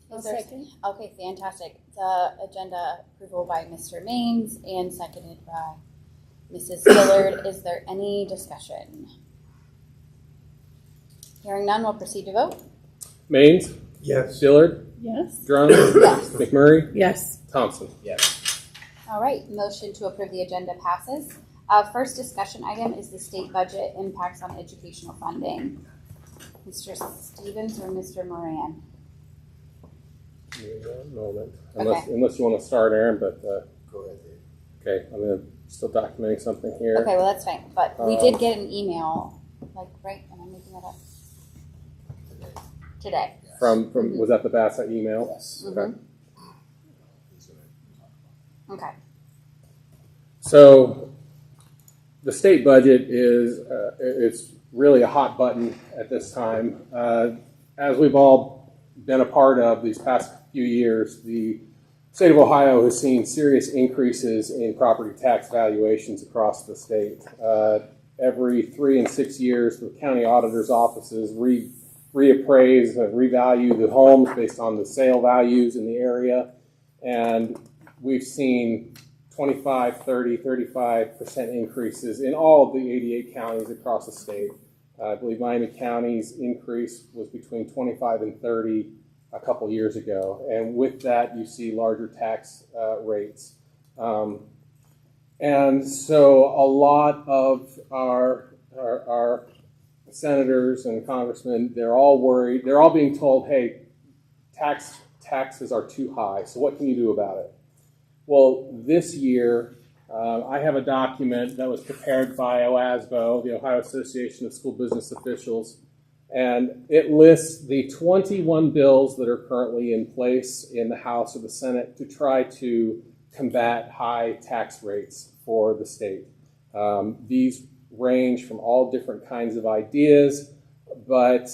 Okay, fantastic. The agenda approval by Mr. Maines and seconded by Mrs. Dillard. Is there any discussion? Hearing none, we'll proceed to vote. Maines? Yes. Dillard? Yes. Drone? Yes. McMurray? Yes. Thompson? Yes. All right, motion to approve the agenda passes. First discussion item is the state budget impacts on educational funding. Mr. Stevens or Mr. Moran? Moment. Okay. Unless you want to start, Aaron, but Go ahead, Dave. okay, I'm still documenting something here. Okay, well, that's fine. But we did get an email, right? Am I making that up? Today. Yes. From was that the Bassett email? Yes. Okay. Okay. So the state budget is it's really a hot button at this time. As we've all been a part of these past few years, the state of Ohio has seen serious increases in property tax valuations across the state. Every 3 and 6 years, the county auditor's offices reappraise and revalue the homes based on the sale values in the area. And we've seen 25, 30, 35% increases in all of the 88 counties across the state. I believe Miami County's increase was between 25 and 30 a couple years ago. And with that, you see larger tax rates. And so a lot of our senators and congressmen, they're all worried. They're all being told, hey, taxes are too high, so what can you do about it? Well, this year, I have a document that was prepared by OASBO, the Ohio Association of School Business Officials, and it lists the 21 bills that are currently in place in the House or the Senate to try to combat high tax rates for the state. These range from all different kinds of ideas, but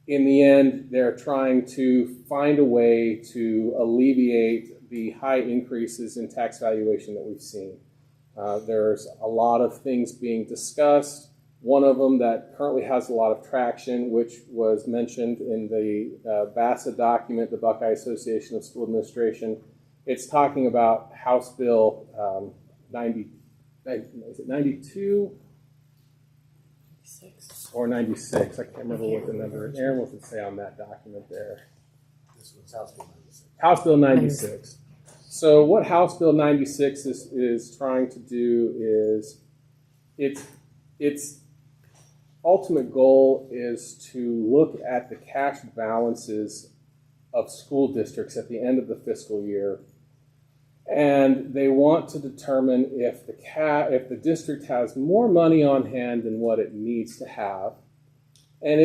in the end, they're trying to find a way to alleviate the high increases in tax valuation that we've seen. There's a lot of things being discussed. One of them that currently has a lot of traction, which was mentioned in the Bassett document, the Buckeye Association of School Administration, it's talking about House Bill 92 or 96. I can't remember what the number is. Aaron, what did it say on that document there? This was House Bill 96. House Bill 96. So what House Bill 96 is trying to do is its ultimate goal is to look at the cash balances of school districts at the end of the fiscal year, and they want to determine if the district has more money on hand than what it needs to have. And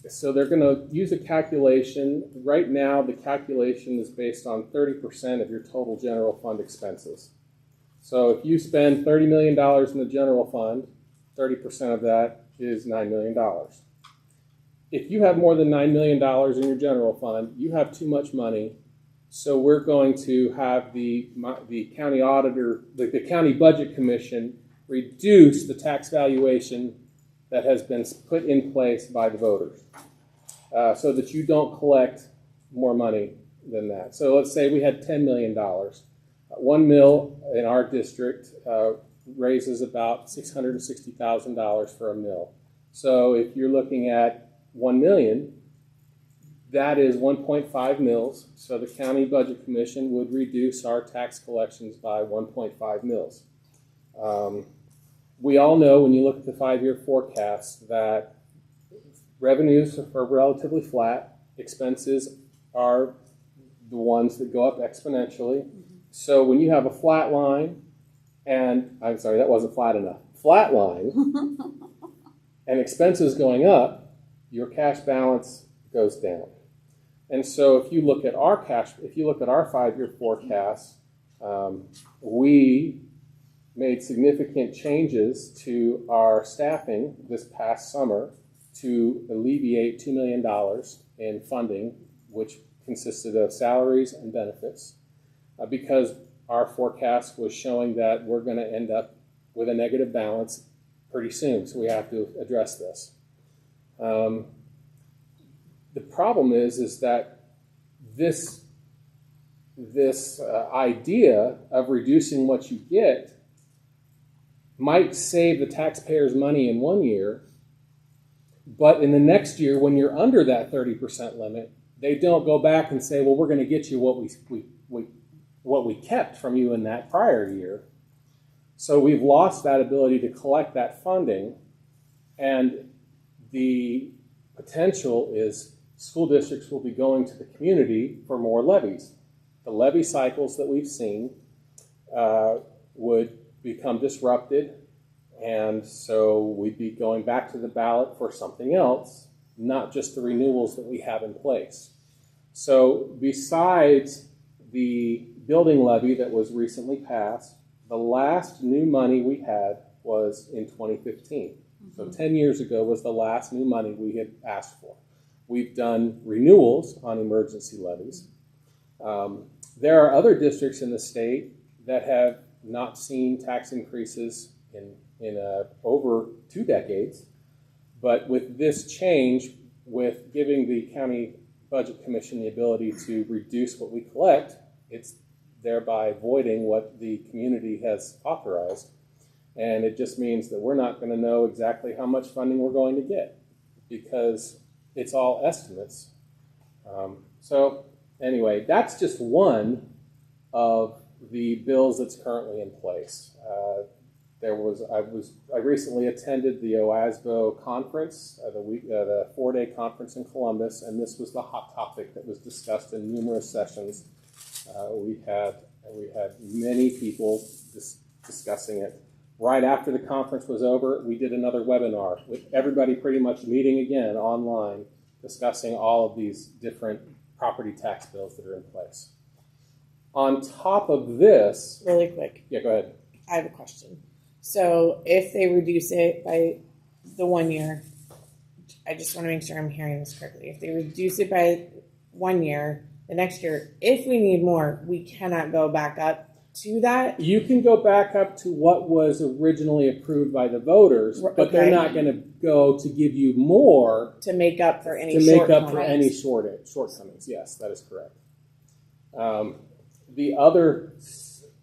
so they're going to use a calculation. Right now, the calculation is based on 30% of your total general fund expenses. So if you spend $30 million in the general fund, 30% of that is $9 million. If you have more than $9 million in your general fund, you have too much money. So we're going to have the county auditor, the county budget commission, reduce the tax valuation that has been put in place by the voters, so that you don't collect more money than that. So let's say we had $10 million. 1 mil in our district raises about $660,000 for a mil. So if you're looking at 1 million, that is 1.5 mils. So the county budget commission would reduce our tax collections by 1.5 mils. We all know when you look at the 5-year forecast that revenues are relatively flat. Expenses are the ones that go up exponentially. So when you have a flat line, and I'm sorry, that wasn't flat enough. Flat line and expenses going up, your cash balance goes down. And so if you look at our 5-year forecast, we made significant changes to our staffing this past summer to alleviate $2 million in funding, which consisted of salaries and benefits, because our forecast was showing that we're going to end up with a negative balance pretty soon, so we have to address this. The problem is that this idea of reducing what you get might save the taxpayers money in 1 year, but in the next year, when you're under that 30% limit, they don't go back and say, well, we're going to get you what we kept from you in that prior year. So we've lost that ability to collect that funding, and the potential is school districts will be going to the community for more levies. The levy cycles that we've seen would become disrupted, and so we'd be going back to the ballot for something else, not just the renewals that we have in place. So besides the building levy that was recently passed, the last new money we had was in 2015. So 10 years ago was the last new money we had asked for. We've done renewals on emergency levies. There are other districts in the state that have not seen tax increases in over 2 decades. But with this change, with giving the County Budget Commission the ability to reduce what we collect, it's thereby voiding what the community has authorized. And it just means that we're not going to know exactly how much funding we're going to get because it's all estimates. So anyway, that's just one of the bills that's currently in place. I recently attended the OASBO conference, the 4-day conference in Columbus, and this was the hot topic that was discussed in numerous sessions. We had many people discussing it. Right after the conference was over, we did another webinar with everybody pretty much meeting again online, discussing all of these different property tax bills that are in place. On top of this... Really quick. Yeah, go ahead. I have a question. So if they reduce it by the 1 year, I just want to make sure I'm hearing this correctly. If they reduce it by 1 year, the next year, if we need more, we cannot go back up to that? You can go back up to what was originally approved by the voters, but they're not going to go to give you more to make up for any shortcomings. Yes, that is correct. The other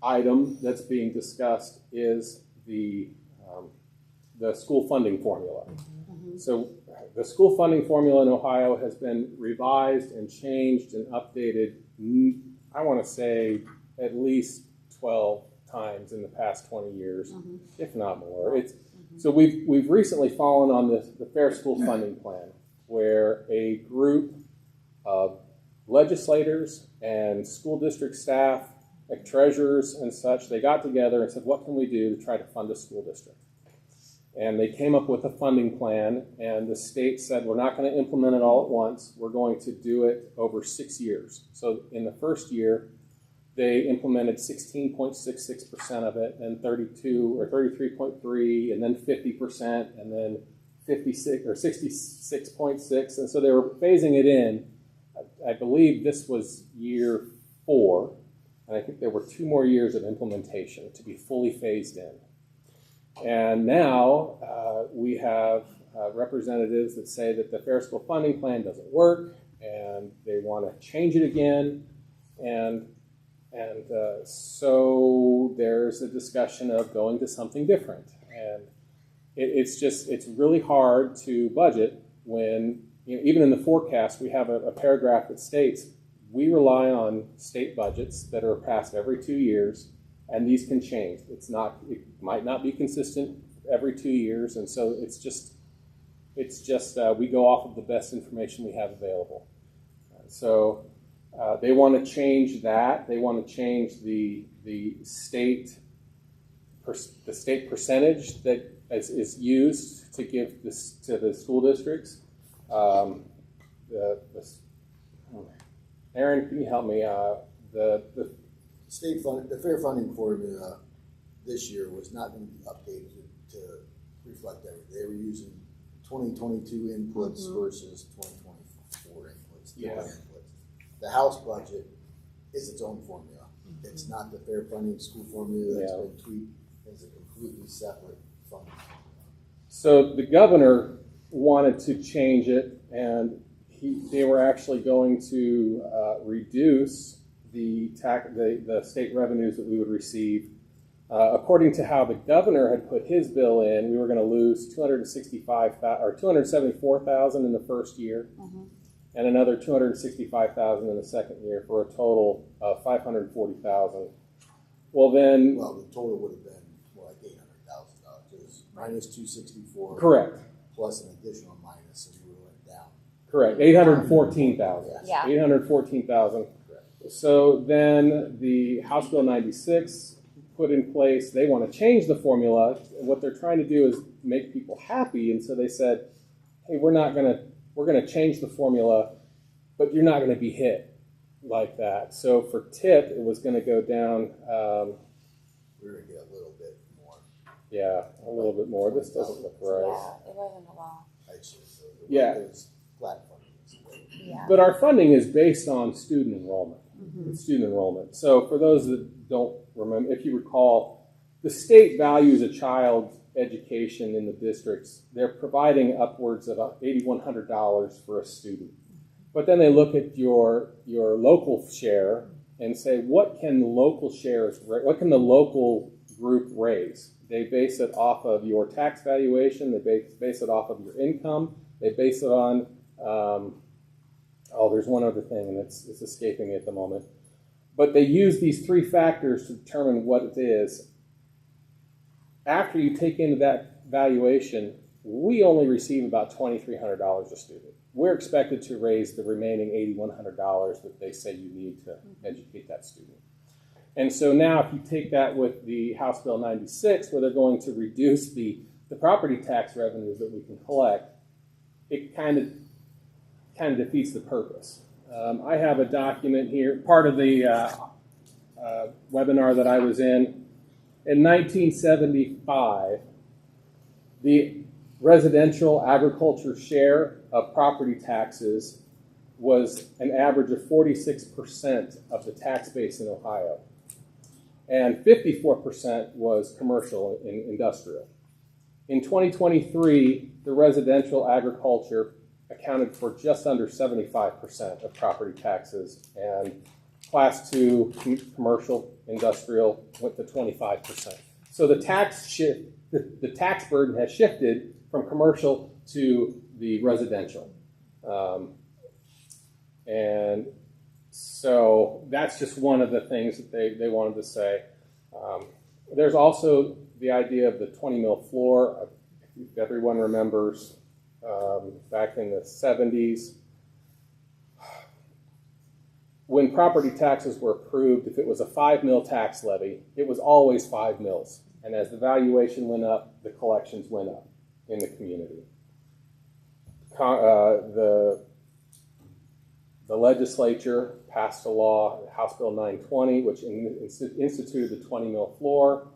item that's being discussed is the school funding formula. Mm-hmm. So the school funding formula in Ohio has been revised and changed and updated, I want to say, at least 12 times in the past 20 years, if not more. So we've recently fallen on the Fair School Funding Plan, where a group of legislators and school district staff, like treasurers and such, they got together and said, what can we do to try to fund a school district? And they came up with a funding plan, and the state said, we're not going to implement it all at once. We're going to do it over 6 years. So in the first year, they implemented 16.66% of it, and 32 or 33.3, and then 50%, and then 56 or 66.6. And so they were phasing it in. I believe this was year 4, and I think there were 2 more years of implementation to be fully phased in. And now we have representatives that say that the Fair School Funding Plan doesn't work, and they want to change it again. And so there's a discussion of going to something different. And it's really hard to budget when, even in the forecast, we have a paragraph that states we rely on state budgets that are passed every 2 years, and these can change. It might not be consistent every 2 years, and so it's just we go off of the best information we have available. So they want to change that. They want to change the state percentage that is used to give this to the school districts. Aaron, can you help me? The state fund, the fair funding formula this year was not going to be updated to reflect everything. They were using 2022 inputs versus 2024 inputs. Inputs. The House budget is its own formula. It's not the fair funding school formula that's been tweaked. It's a completely separate funding formula. So the governor wanted to change it, and they were actually going to reduce the state revenues that we would receive. According to how the governor had put his bill in, we were going to lose $274,000 in the first year, and another $265,000 in the second year, for a total of $540,000. Well, then, the total would have been more like $800,000. It was minus 264. Correct. Plus an additional minus, so we went down. Correct. 814,000. Yeah. 814,000. So then the House Bill 96 put in place. They want to change the formula. What they're trying to do is make people happy, and so they said, "Hey, we're going to change the formula, but you're not going to be hit like that." So for Tipp, it was going to go down. We're going to get a little bit more. Yeah, a little bit more. This doesn't look right. Yeah, it wasn't a lot. Actually, so Yeah. It's flat funding. Yeah. But our funding is based on student enrollment. It's student enrollment. So for those that don't remember, if you recall, the state values a child's education in the districts. They're providing upwards of $8,100 for a student. But then they look at your local share and say, what can the local group raise? They base it off of your tax valuation. They base it off of your income. They base it on there's one other thing, and it's escaping me at the moment. But they use these three factors to determine what it is. After you take into that valuation, we only receive about $2,300 a student. We're expected to raise the remaining $8,100 that they say you need to educate that student. And so now if you take that with the House Bill 96, where they're going to reduce the property tax revenues that we can collect, it kind of defeats the purpose. I have a document here, part of the webinar that I was in. In 1975, the residential agriculture share of property taxes was an average of 46% of the tax base in Ohio. And 54% was commercial and industrial. In 2023, the residential agriculture accounted for just under 75% of property taxes, and Class 2 commercial industrial went to 25%. So the tax burden has shifted from commercial to the residential, and so that's just one of the things that they wanted to say. There's also the idea of the 20 mil floor. If everyone remembers, back in the 70s, when property taxes were approved, if it was a 5 mil tax levy, it was always 5 mils. And as the valuation went up, the collections went up in the community. The legislature passed a law, House Bill 920, which instituted the 20 mil floor.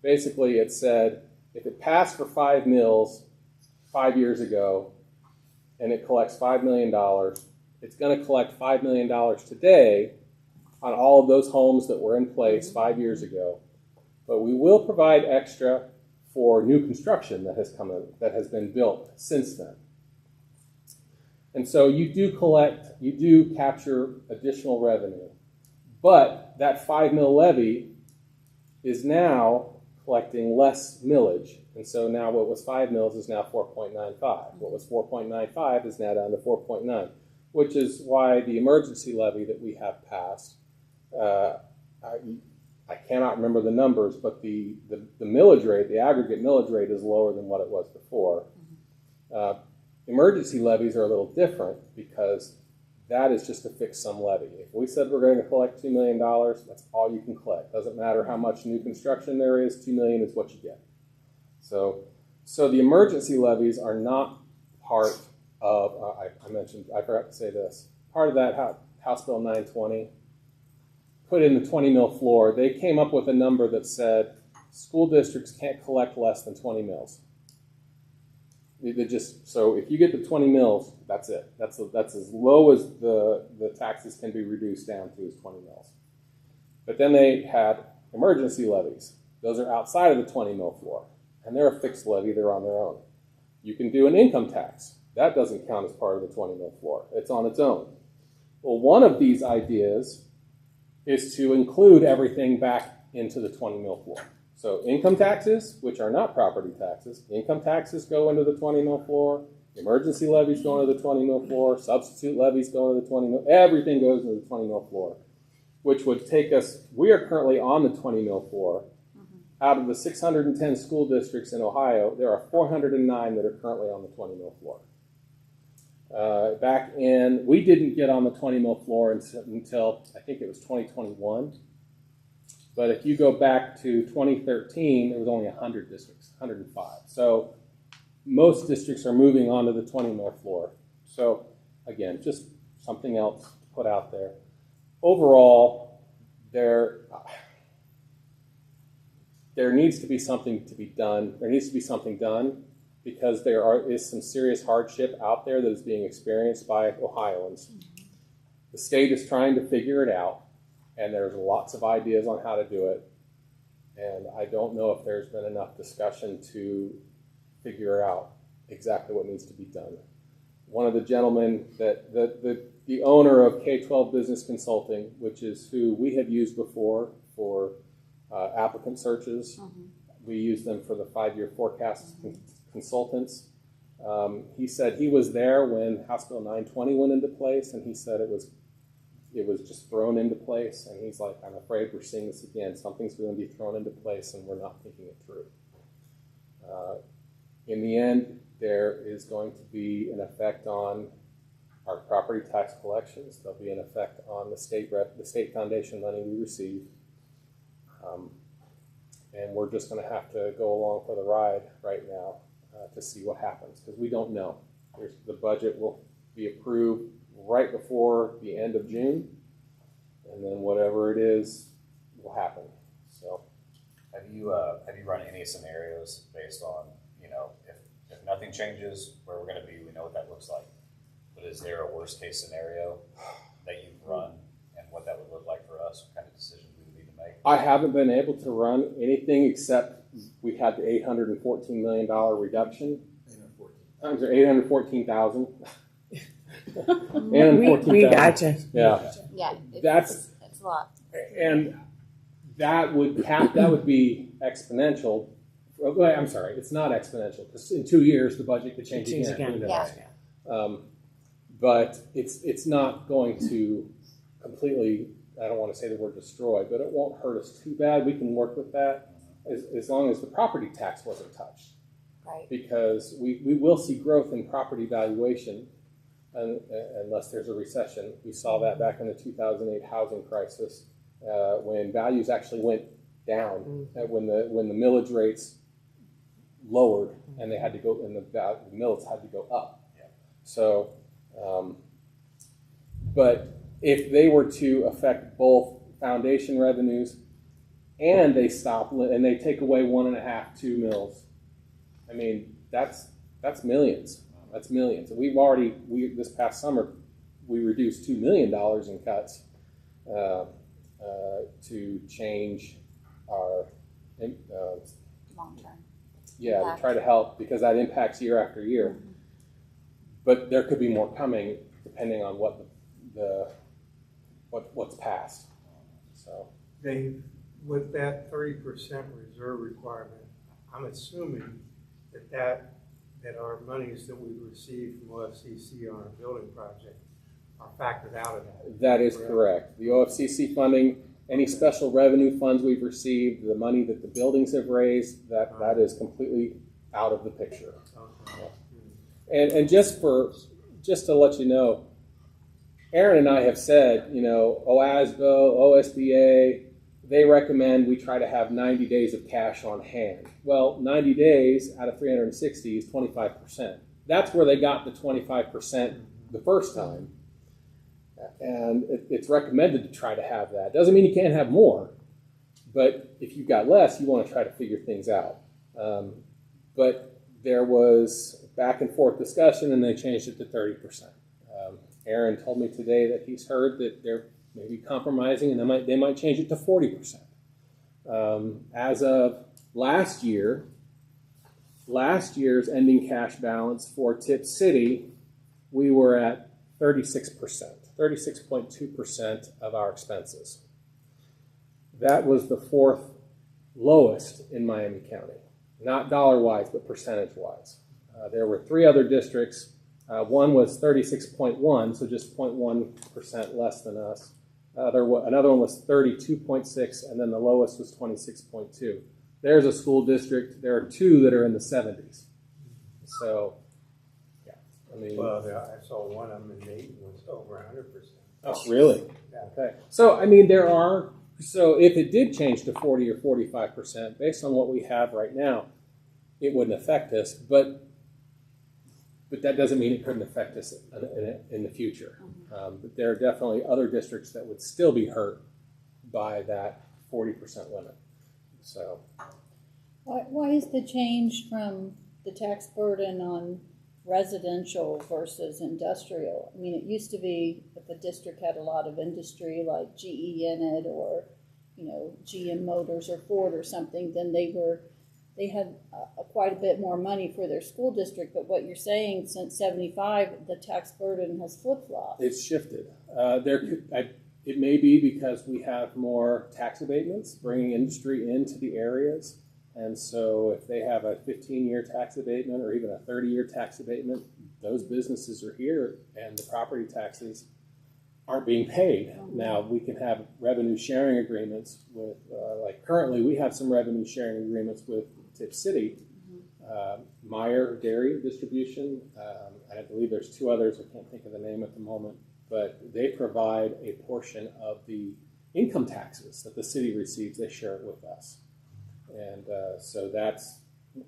Basically, it said if it passed for 5 mils 5 years ago, and it collects $5 million, it's going to collect $5 million today on all of those homes that were in place 5 years ago. But we will provide extra for new construction that has been built since then. And so you do capture additional revenue. But that 5 mil levy is now collecting less millage. And so now what was 5 mils is now 4.95. What was 4.95 is now down to 4.9, which is why the emergency levy that we have passed, I cannot remember the numbers, but the millage rate, the aggregate millage rate is lower than what it was before. Emergency levies are a little different because that is just a fixed sum levy. If we said we're going to collect $2 million, that's all you can collect. Doesn't matter how much new construction there is, $2 million is what you get. So the emergency levies are not part of, I forgot to say this, part of that House Bill 920, put in the 20 mil floor. They came up with a number that said school districts can't collect less than 20 mils. So if you get to 20 mils, that's it. That's as low as the taxes can be reduced down to is 20 mils. But then they had emergency levies. Those are outside of the 20 mil floor. And they're a fixed levy. They're on their own. You can do an income tax. That doesn't count as part of the 20 mil floor. It's on its own. Well, one of these ideas is to include everything back into the 20 mil floor. So income taxes, which are not property taxes, income taxes go into the 20 mil floor, emergency levies go into the 20 mil floor, substitute levies go into the 20 mil, everything goes into the 20 mil floor, which would take us, we are currently on the 20 mil floor. Out of the 610 school districts in Ohio, there are 409 that are currently on the 20 mil floor. We didn't get on the 20 mil floor until I think it was 2021. But if you go back to 2013, there was only 100 districts, 105. So most districts are moving on to the 20 mil floor. So again, just something else to put out there. Overall, there needs to be something to be done. There needs to be something done because there is some serious hardship out there that is being experienced by Ohioans. The state is trying to figure it out, and there's lots of ideas on how to do it. And I don't know if there's been enough discussion to figure out exactly what needs to be done. One of the gentlemen, the owner of K-12 Business Consulting, which is who we have used before for applicant searches. We use them for the 5-year forecast consultants. He said he was there when House Bill 920 went into place, and he said it was just thrown into place. And he's like, I'm afraid we're seeing this again. Something's going to be thrown into place, and we're not thinking it through. In the end, there is going to be an effect on our property tax collections. There'll be an effect on the state foundation money we receive. And we're just going to have to go along for the ride right now to see what happens, because we don't know. The budget will be approved right before the end of June, and then whatever it is will happen. So, have you run any scenarios based on, if nothing changes, where we're going to be, we know what that looks like. But is there a worst case scenario that you've run, and what that would look like for us? What kind of decisions we would need to make? I haven't been able to run anything except we had the $814 million reduction. 814,000. We gotcha. Yeah. Yeah, That's a lot. And that would be exponential. Well, I'm sorry, it's not exponential, because in 2 years the budget could change again. Who knows? Yeah. But it's not going to completely, I don't want to say the word destroy, but it won't hurt us too bad. We can work with that as long as the property tax wasn't touched. Right. Because we will see growth in property valuation unless there's a recession. We saw that back in the 2008 housing crisis when values actually went down, when the millage rates lowered and they had to go, and the millage had to go up. Yeah. So, but if they were to affect both foundation revenues and they stop and they take away 1.5, 2 mils, I mean, that's millions. That's millions. And this past summer, we reduced $2 million in cuts to change our Long term. to try to help, because that impacts year after year. But there could be more coming depending on what's passed. So, Dave, with that 30% reserve requirement, I'm assuming that our monies that we receive from OFCC on our building project are factored out of that. that is correct. The OFCC funding, any special revenue funds we've received, the money that the buildings have raised, that is completely out of the picture. Okay. And just to let you know, Aaron and I have said, OASBO, OSBA, they recommend we try to have 90 days of cash on hand. Well, 90 days out of 360 is 25%. That's where they got the 25% the first time. And it's recommended to try to have that. Doesn't mean you can't have more, but if you've got less, you want to try to figure things out. But there was back and forth discussion, and they changed it to 30%. Aaron told me today that he's heard that they're maybe compromising, and they might change it to 40%. As of last year, last year's ending cash balance for Tipp City, we were at 36%, 36.2% of our expenses. That was the fourth lowest in Miami County, not dollar-wise, but percentage-wise. There were three other districts. One was 36.1, so just 0.1% less than us. Another one was 32.6, and then the lowest was 26.2. There's a school district. There are two that are in the 70s. So, yeah, I mean. Well, I saw one of them in Dayton was over 100%. Oh, really? Yeah. Okay. So, I mean, there are. So, if it did change to 40 or 45%, based on what we have right now, it wouldn't affect us. But that doesn't mean it couldn't affect us in the future. But there are definitely other districts that would still be hurt by that 40% limit. So, why is the change from the tax burden on residential versus industrial? I mean, it used to be if a district had a lot of industry like GE in it, or GM Motors or Ford or something, then they had quite a bit more money for their school district. But what you're saying, since 75, the tax burden has flip-flopped. it's shifted. It may be because we have more tax abatements, bringing industry into the areas. And so if they have a 15-year tax abatement or even a 30-year tax abatement, those businesses are here and the property taxes aren't being paid. Now, we can have revenue sharing agreements with, like currently we have some revenue sharing agreements with Tipp City, Meyer Dairy Distribution, and I believe there's two others. I can't think of the name at the moment. But they provide a portion of the income taxes that the city receives. They share it with us. And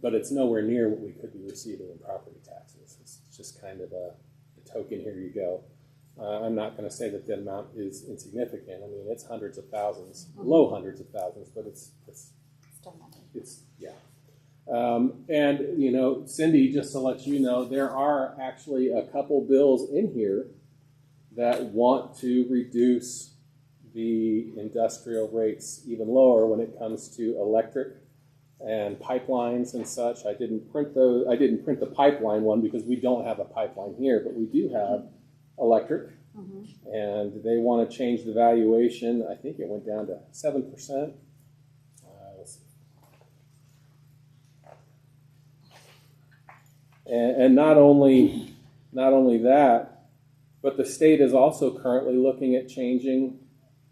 but it's nowhere near what we could be receiving in property taxes. It's just kind of a token, here you go. I'm not going to say that the amount is insignificant. I mean, it's hundreds of thousands, low hundreds of thousands, but it's yeah. And, Cindy, just to let you know, there are actually a couple bills in here that want to reduce the industrial rates even lower when it comes to electric and pipelines and such. I didn't print the pipeline one because we don't have a pipeline here, but we do have electric. And they want to change the valuation. I think it went down to 7%. And not only that, but the state is also currently looking at changing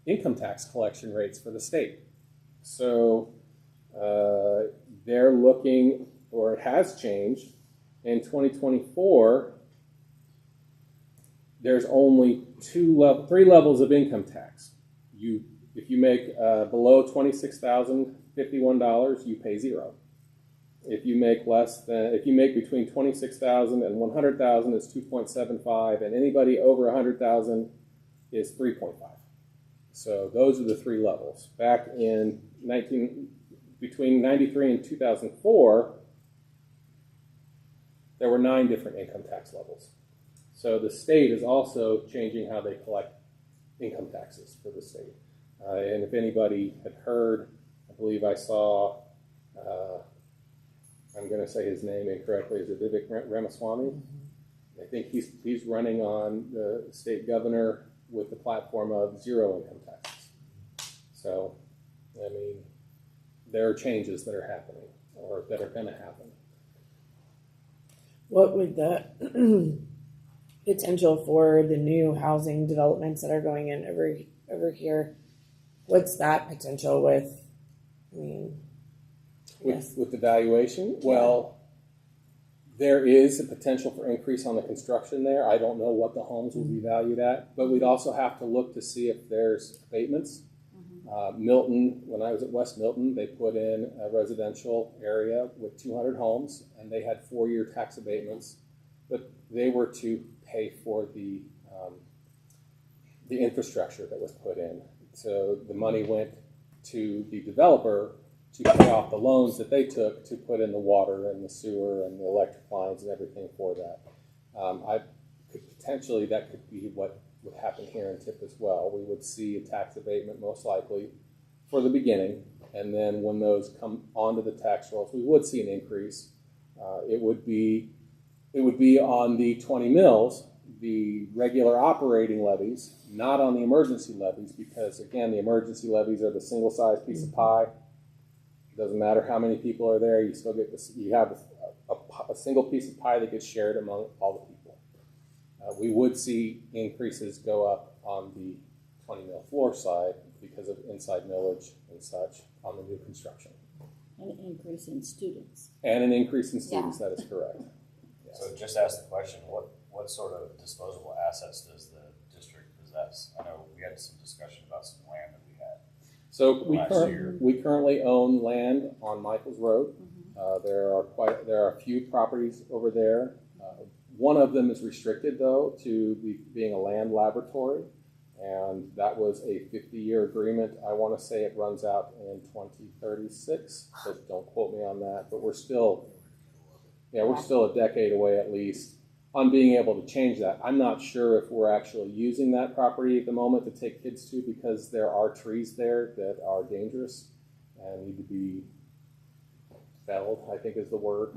income tax collection rates for the state. So they're looking, or it has changed. In 2024, there's only three levels of income tax. If you make below $26,051, you pay zero. If you make between $26,000 and $100,000, it's 2.75, and anybody over $100,000 is 3.5. So those are the three levels. Back in between 93 and 2004, there were 9 different income tax levels. So the state is also changing how they collect income taxes for the state. And if anybody had heard, I believe I saw. I'm going to say his name incorrectly. Is it Vivek Ramaswamy? I think he's running on the state governor with the platform of zero income taxes. So, I mean, there are changes that are happening or that are going to happen. What would the potential for the new housing developments that are going in over here? What's that potential with? I mean, with the valuation, well, there is a potential for increase on the construction there. I don't know what the homes will be valued at, but we'd also have to look to see if there's abatements. Milton, when I was at West Milton, they put in a residential area with 200 homes, and they had 4-year tax abatements, but they were to pay for the infrastructure that was put in. So the money went to the developer to pay off the loans that they took to put in the water and the sewer and the electric lines and everything for that. That could be what would happen here in Tipp as well. We would see a tax abatement most likely for the beginning, and then when those come onto the tax rolls, we would see an increase. It would be on the 20 mills, the regular operating levies, not on the emergency levies, because again, the emergency levies are the single-sized piece of pie. It doesn't matter how many people are there; you still get this. You have a single piece of pie that gets shared among all the people. We would see increases go up on the 20 mill floor side because of inside millage and such on the new construction. An increase in students. And an increase in students, that is correct. Yes. So just ask the question, what sort of disposable assets does the district possess? I know we had some discussion about some land that we had. So Last year. we currently own land on Michaels Road. There are a few properties over there. One of them is restricted though to being a land laboratory, and that was a 50-year agreement. I want to say it runs out in 2036. So don't quote me on that, but we're still a decade away at least on being able to change that. I'm not sure if we're actually using that property at the moment to take kids to, because there are trees there that are dangerous and need to be felled, I think is the word.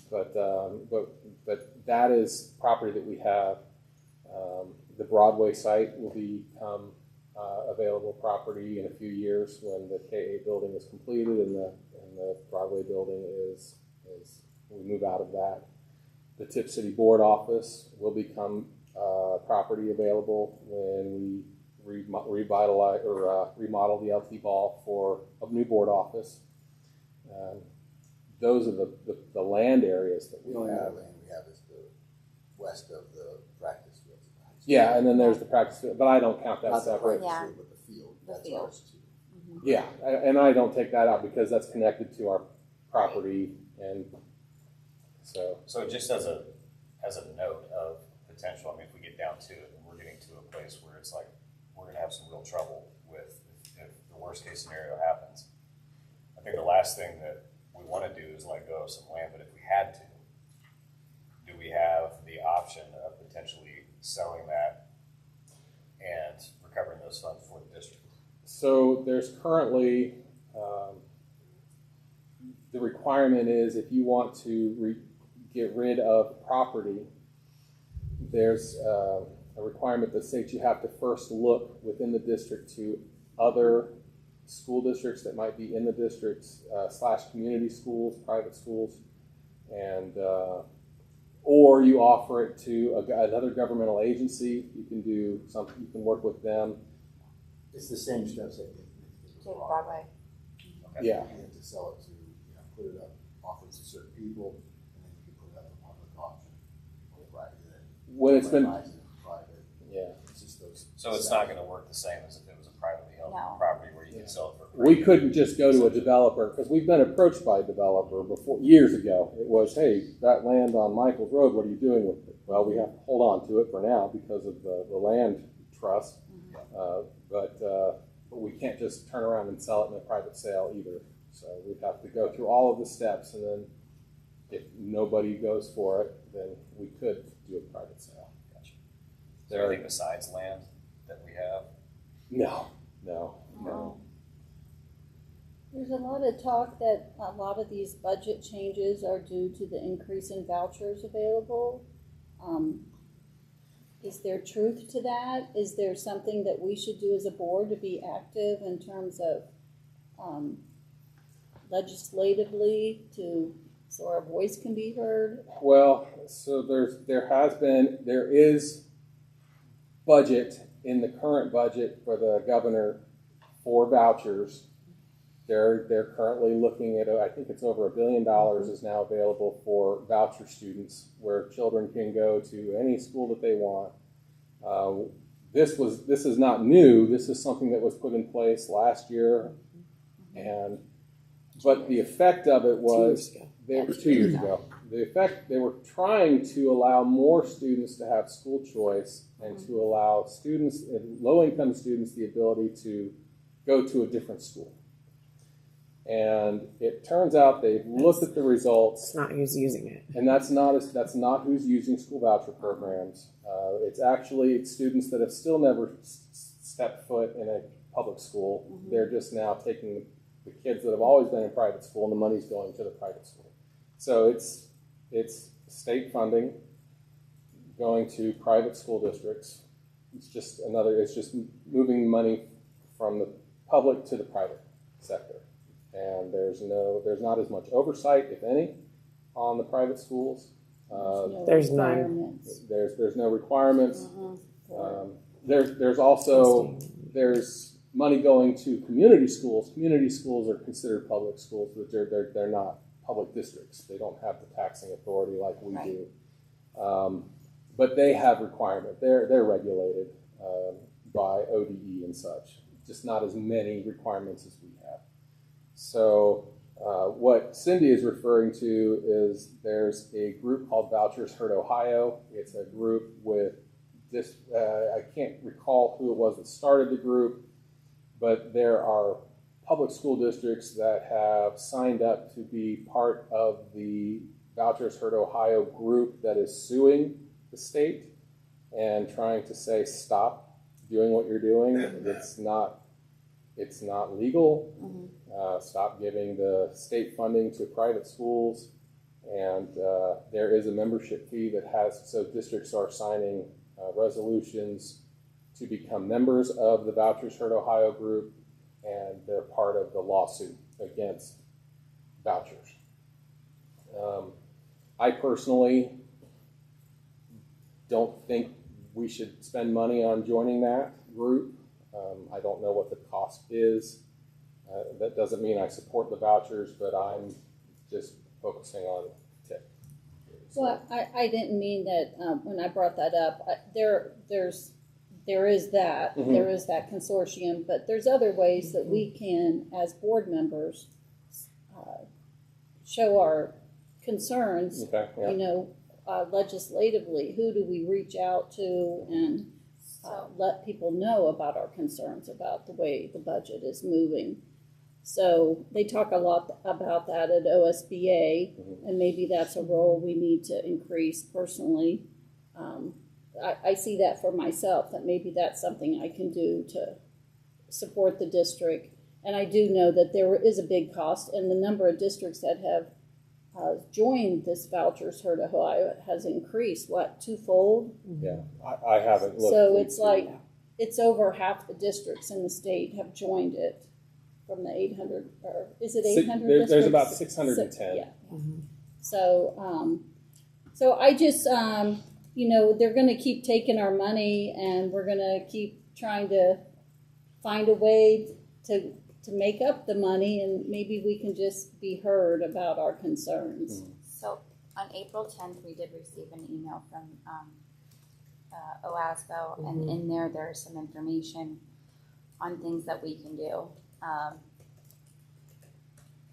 But that is property that we have. The Broadway site will become available property in a few years when the K-8 building is completed and the Broadway building is we move out of that. The Tipp City Board office will become property available when we revitalize or remodel the LT Ball for a new board office. Those are the land areas that we The only have. other land we have is the west of the practice field. Yeah, and then there's the practice field, but I don't count that Not the separate. practice Yeah. field, but the field. The That's field. ours too. Yeah, and I don't take that out because that's connected to our property, and so. So just as a note of potential, I mean, if we get down to it and we're getting to a place where it's like, we're gonna have some real trouble with if the worst case scenario happens. I think the last thing that we wanna do is let go of some land, but if we had to, do we have the option of potentially selling that and recovering those funds for the district? So there's currently, the requirement is if you want to get rid of property, there's a requirement that states you have to first look within the district to other school districts that might be in the districts / community schools, private schools, and or you offer it to another governmental agency. You can do something. You can work with them. It's the same steps that Broadway. Okay. Yeah. You have to sell it to, put it up, offer it to certain people, and then you can put it up for public auction or private. When it's been, Private. yeah. It's just those. So it's not gonna work the same as if it was a privately held No. property where you can sell it for We free. couldn't just go to a developer, because we've been approached by a developer before, years ago. It was, hey, that land on Michaels Road, what are you doing with it? Well, we have to hold on to it for now because of the land trust. But we can't just turn around and sell it in a private sale either. So we'd have to go through all of the steps, and then if nobody goes for it, then we could do a private sale. Gotcha. Is there anything besides land that we have? No. There's a lot of talk that a lot of these budget changes are due to the increase in vouchers available. Is there truth to that? Is there something that we should do as a board to be active in terms of legislatively so our voice can be heard? Well, so there is budget in the current budget for the governor for vouchers. They're currently looking at, I think it's over $1 billion is now available for voucher students, where children can go to any school that they want. This is not new. This is something that was put in place last year, but the effect of it was 2 years ago. The effect, they were trying to allow more students to have school choice and to allow students, low-income students, the ability to go to a different school. And it turns out they've looked at the results. It's not who's using it. And that's not who's using school voucher programs. It's actually students that have still never stepped foot in a public school. Mm-hmm. They're just now taking the kids that have always been in private school, and the money's going to the private school. So It's state funding going to private school districts. It's just moving money from the public to the private sector. And there's not as much oversight, if any, on the private schools. There's none. requirements. There's no requirements. There's money going to community schools. Community schools are considered public schools, but they're not public districts. They don't have the taxing authority like we do. But they have requirement. They're regulated by ODE and such. Just not as many requirements as we have. So what Cindy is referring to is there's a group called Vouchers Hurt Ohio. It's a group with this. I can't recall who it was that started the group, but there are public school districts that have signed up to be part of the Vouchers Hurt Ohio group that is suing the state and trying to say, stop doing what you're doing. It's not legal. Stop giving the state funding to private schools. And there is a membership fee so districts are signing resolutions to become members of the Vouchers Hurt Ohio group, and they're part of the lawsuit against vouchers. I personally don't think we should spend money on joining that group. I don't know what the cost is. That doesn't mean I support the vouchers, but I'm just focusing on Tipp. Well, I didn't mean that when I brought that up. There is that. Mm-hmm. There is that consortium, but there's other ways that we can, as board members, show our concerns. Okay, yeah. You know, legislatively, who do we reach out to and let people know about our concerns about the way the budget is moving. So they talk a lot about that at OSBA, and maybe that's a role we need to increase personally. I see that for myself, that maybe that's something I can do to support the district. And I do know that there is a big cost, and the number of districts that have joined this Vouchers Hurt Ohio has increased, twofold? Yeah, I haven't looked. So it's like, it's over half the districts in the state have joined it from the 800, or is it 800 districts? There's about 610. Yeah. So, so I just, they're going to keep taking our money, and we're going to keep trying to find a way to make up the money, and maybe we can just be heard about our concerns. So on April 10th, we did receive an email from OASBO, and in there's some information on things that we can do.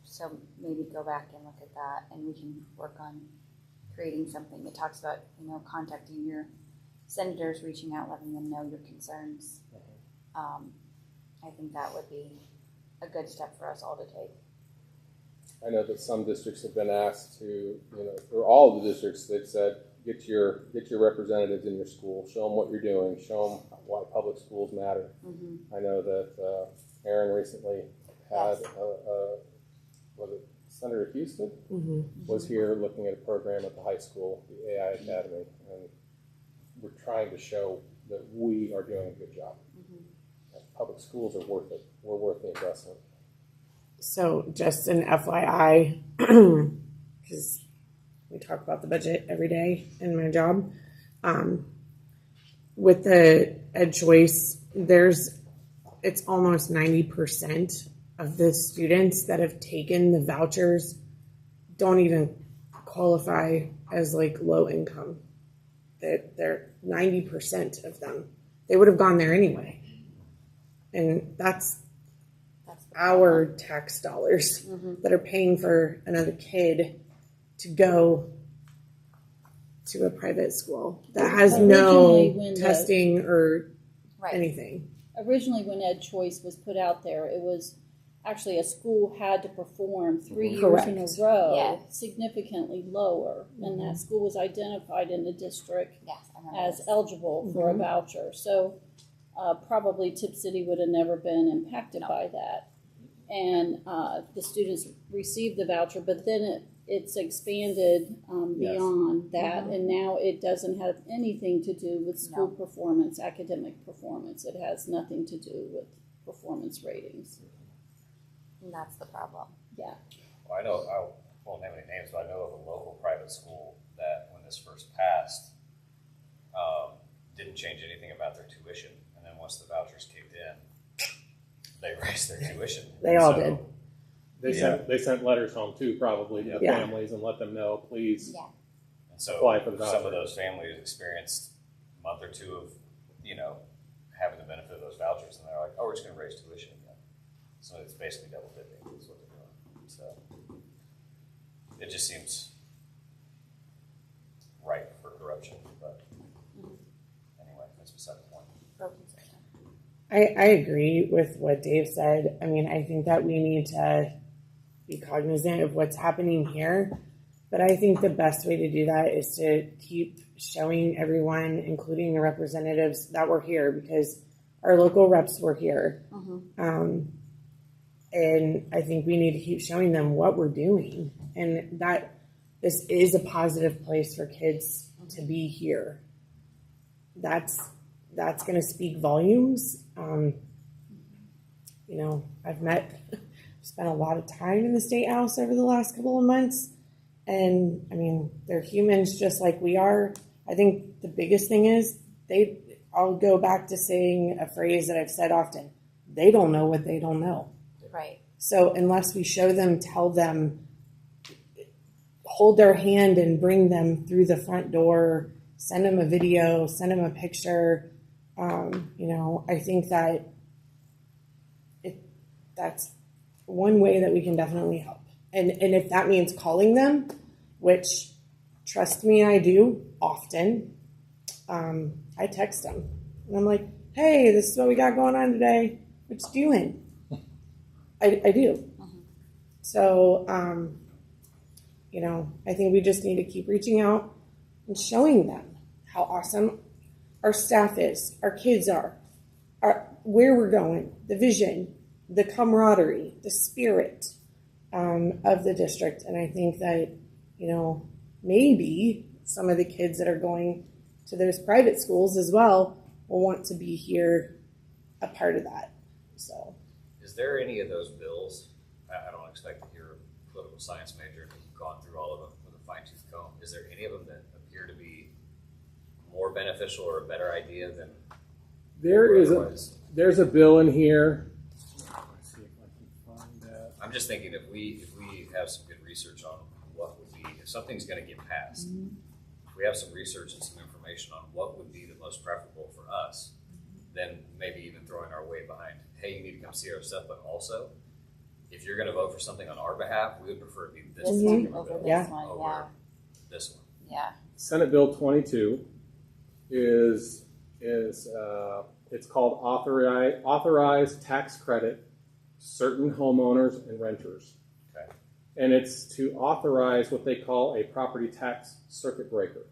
So maybe go back and look at that, and we can work on creating something that talks about, contacting your senators, reaching out, letting them know your concerns. I think that would be a good step for us all to take. I know that some districts have been asked to, for all of the districts, they've said, get your representatives in your school, show them what you're doing, show them why public schools matter. I know that Aaron recently had, was it Senator Houston? Was here looking at a program at the high school, the AI Academy, and we're trying to show that we are doing a good job. Public schools are worth it. We're worth the investment. So just an FYI, because we talk about the budget every day in my job. With the Ed Choice, it's almost 90% of the students that have taken the vouchers don't even qualify as low income. They're 90% of them. They would have gone there anyway. And that's our tax dollars that are paying for another kid to go to a private school that has no testing or anything. Originally, when Ed Choice was put out there, it was actually a school had to perform 3 years in a row, significantly lower, and that school was identified in the district as eligible for a voucher. So probably Tipp City would have never been impacted by that. And the students received the voucher, but then it's expanded Yes. beyond that, and now it doesn't have anything to do with school No. performance, academic performance. It has nothing to do with performance ratings. And that's the problem. Yeah. Well, I won't name any names, but I know of a local private school that when this first passed, didn't change anything about their tuition. And then once the vouchers kicked in, they raised their tuition. They all So, did. They sent letters home too, probably to the Yeah. families and let them know, please. Yeah. And so Apply for the some voucher. of those families experienced a month or two of, having the benefit of those vouchers, and they're like, oh, we're just going to raise tuition again. So it's basically double dipping is what they're doing. So it just seems ripe for corruption. But anyway, that's beside the point. Broken system. I agree with what Dave said. I mean, I think that we need to be cognizant of what's happening here. But I think the best way to do that is to keep showing everyone, including the representatives, that we're here, because our local reps were here. And I think we need to keep showing them what we're doing, and that this is a positive place for kids to be here. That's going to speak volumes. I've spent a lot of time in the State House over the last couple of months. And I mean, they're humans just like we are. I think the biggest thing is I'll go back to saying a phrase that I've said often. They don't know what they don't know. Right. So unless we show them, tell them, hold their hand and bring them through the front door, send them a video, send them a picture, I think that that's one way that we can definitely help. And if that means calling them, which, trust me, I do often, I text them. And I'm like, hey, this is what we got going on today. What you doing? I do. So, I think we just need to keep reaching out and showing them how awesome our staff is, our kids are, where we're going, the vision, the camaraderie, the spirit of the district. And I think that, maybe some of the kids that are going to those private schools as well will want to be here, a part of that. So, Is there any of those bills? I don't expect that you're a political science major and you've gone through all of them with a fine-tooth comb. Is there any of them that appear to be more beneficial or a better idea than There's a bill in here. Let's see if I can find that. I'm just thinking if we have some good research on what would be, if something's going to get passed, if we have some research and some information on what would be the most preferable for us, then maybe even throwing our weight behind, hey, you need to come see our stuff, but also, if you're going to vote for something on our behalf, we would prefer it be this This particular one over bill this Yeah. one. over this one. Yeah. Senate Bill 22 is it's called authorized tax credit certain homeowners and renters. Okay. And it's to authorize what they call a property tax circuit breaker,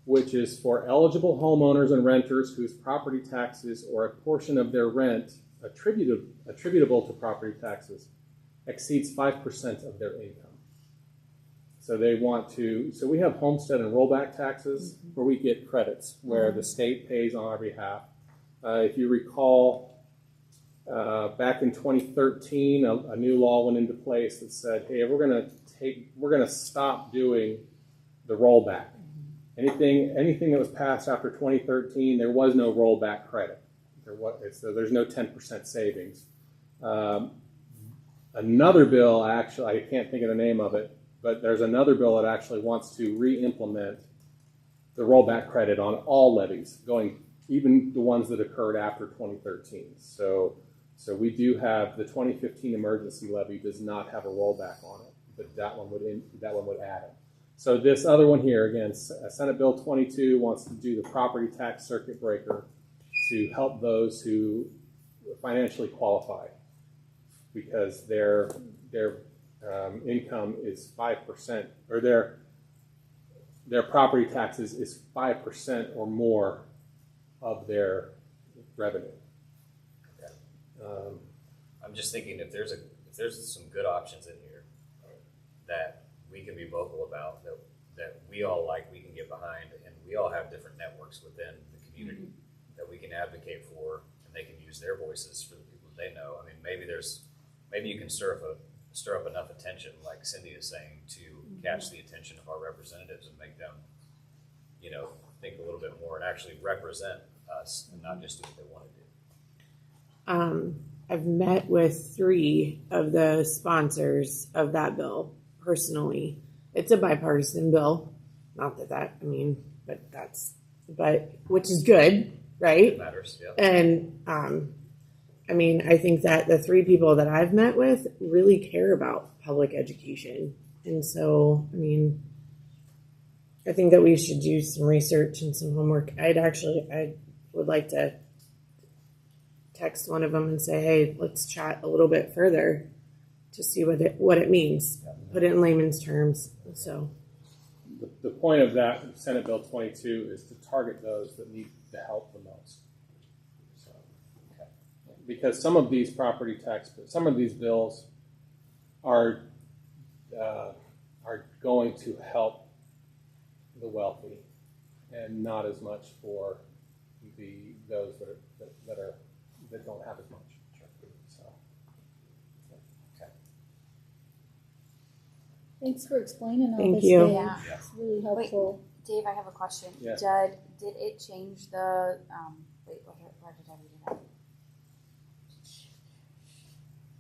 which is for eligible homeowners and renters whose property taxes or a portion of their rent attributable to property taxes exceeds 5% of their income. So we have homestead and rollback taxes where we get credits where the state pays on our behalf. If you recall, back in 2013, a new law went into place that said, hey, we're going to stop doing the rollback. Anything that was passed after 2013, there was no rollback credit. There's no 10% savings. Another bill, actually, I can't think of the name of it, but there's another bill that actually wants to re-implement the rollback credit on all levies, even the ones that occurred after 2013. So we do have the 2015 emergency levy does not have a rollback on it, but that one would add it. So this other one here, again, Senate Bill 22 wants to do the property tax circuit breaker to help those who financially qualify because their income is 5%, or their property taxes is 5% or more of their revenue. I'm just thinking if there's some good options in here that we can be vocal about that we all like, we can get behind, and we all have different networks within the community that we can advocate for, and they can use their voices for the people that they know. I mean, maybe you can stir up enough attention, like Cindy is saying, to catch the attention of our representatives and make them, think a little bit more and actually represent us and not just do what they want to do. I've met with 3 of the sponsors of that bill personally. It's a bipartisan bill. Not that which is good, right? It matters, yeah. And I think that the 3 people that I've met with really care about public education. And so, I think that we should do some research and some homework. I would like to text one of them and say, hey, let's chat a little bit further to see what it means. Put it in layman's terms. So The point of that Senate Bill 22 is to target those that need the help the most. So, because some of these some of these bills are going to help the wealthy, and not as much for those that don't have as much. So, Thanks for explaining all Thank this, you. Dave. Yeah. It's really helpful. Dave, I have a question. Yeah. Did it change the, where did I read it at?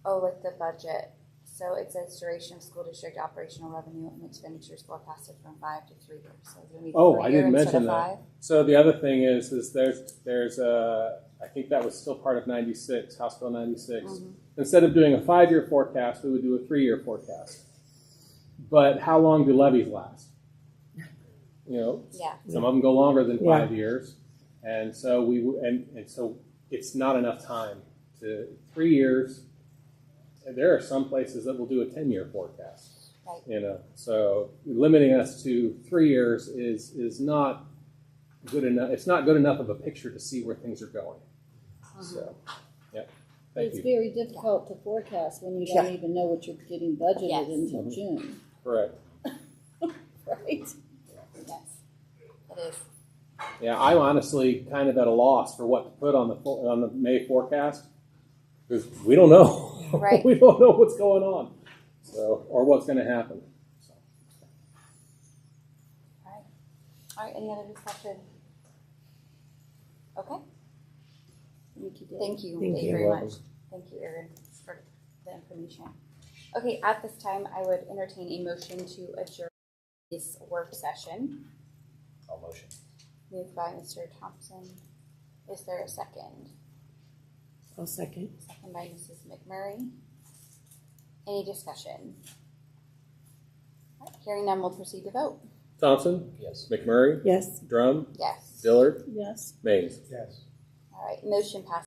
Oh, with the budget. So it says duration of school district operational revenue and expenditures forecasted from 5 to 3 years. So is there any Oh, 3 I year didn't instead mention of that. 5? So the other thing is there's I think that was still part of 96, House Bill 96. Mm-hmm. Instead of doing a 5-year forecast, we would do a 3-year forecast. But how long do levies last? Yeah. Some of them go longer than 5 Yeah. years, and so so it's not enough time to 3 years. There are some places that will do a 10-year forecast. Right. So limiting us to 3 years is not good enough. It's not good enough of a picture to see where things are going. So, yeah. Thank It's you. very difficult to forecast when you don't even know what you're getting budgeted Yes. until June, Correct. right? Yes. It is. Yeah, I'm honestly kind of at a loss for what to put on the May forecast because we don't know. Right. We don't know what's going on, or what's going to happen. So. All right. Any other discussion? Okay. Thank you, Thank Dave, you. very You're much. welcome. Thank you, Erin, for the information. Okay, at this time, I would entertain a motion to adjourn this work session. All motion. Moved by Mr. Thompson. Is there a second? I'll second. Second by Mrs. McMurray. Any discussion? All right, hearing none, we'll proceed to vote. Thompson, Yes. McMurray, Yes. Drum, Yes. Dillard, Yes. Mays. Yes. All right, motion passes.